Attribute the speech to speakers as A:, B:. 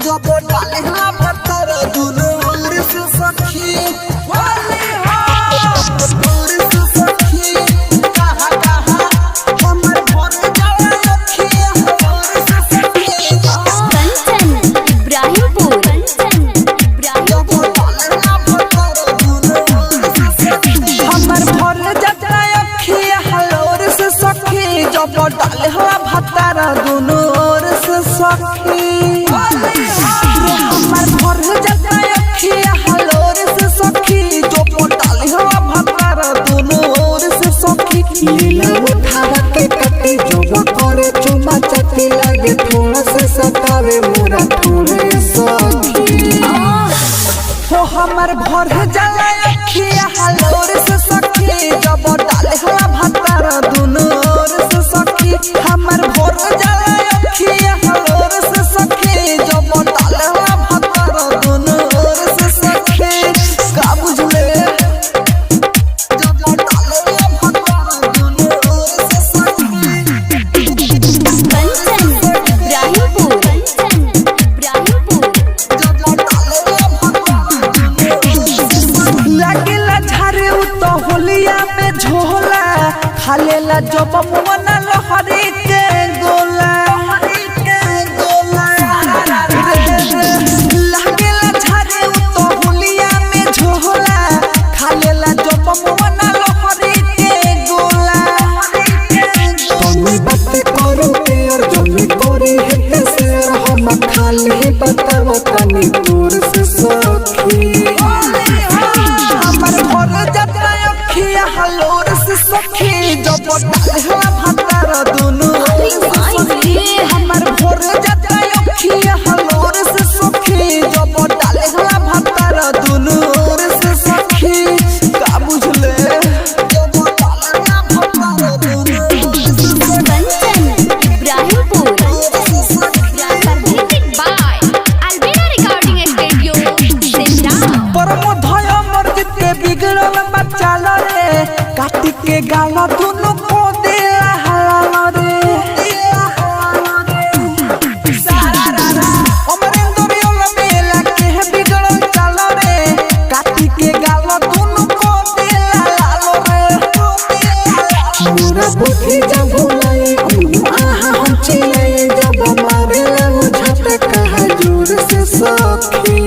A: जब डाले ला पत्थर दुनो और से सखी वाली और से सखी कहा कहा हमर भर जाए अखियां और से सखी
B: कंचन इब्राहिमपुर
A: जब डाले ला पत्थर दुनो और से सखी हमर भर जाए अखियां और से सखी जब डाले ला पत्थर दुनो और से सखी हमर भर जाए अखियां हलोर से सखी जो पोटाली हवा भतार दोनों ओर से सखी लीला उठावा के कटी जो करे चुमा चटी लगे थोड़ा से सतावे मोरा थोड़े सखी हो हमर भर जाए अखियां हलोर से सखी जब डाले हवा भतार दोनों ओर से सखी हमर भर जाए अखियां हलोर से सखी जब डाले हवा भतार दोनों ओर से सखी का बुझले जब डाले हवा भतार दोनों ओर से सखी
B: कंचन इब्राहिमपुर
A: जब डाले हवा भतार दोनों लागेला झारे उ तो होलिया में झोला खालेला जब मुना लहरी के गोला लागेला झारे उ तो होलिया में झोला खालेला जब मुना लहरी के गोला
C: तनी बात करो के और जल्दी करे है से हम खाली बताओ तनी दूर से सखी
A: हमर भर जाता अखियां हलोर से सखी जब डाले हवा भतार दोनों ओर से सखी हमर भर जाता अखियां हलोर से सखी जब डाले हवा भतार दोनों ओर से सखी का बुझले जब डाले हवा भतार दोनों ओर से सखी
B: Kanchan Ibrahimpur presented by Albina Recording Studio Simra
A: परमोधय मर्जित के बिगड़ल बचाल रे काटी के गाल दोनों को दिला हलाल रे अमरेंद्रियल मेला के बिगड़ल चाल रे काटी के गाल दोनों को दिला लाल रे
C: मोरा बुद्धि जब भुलाए आहा हम चिल्लाए जब मारे लगो झटका जोर से सखी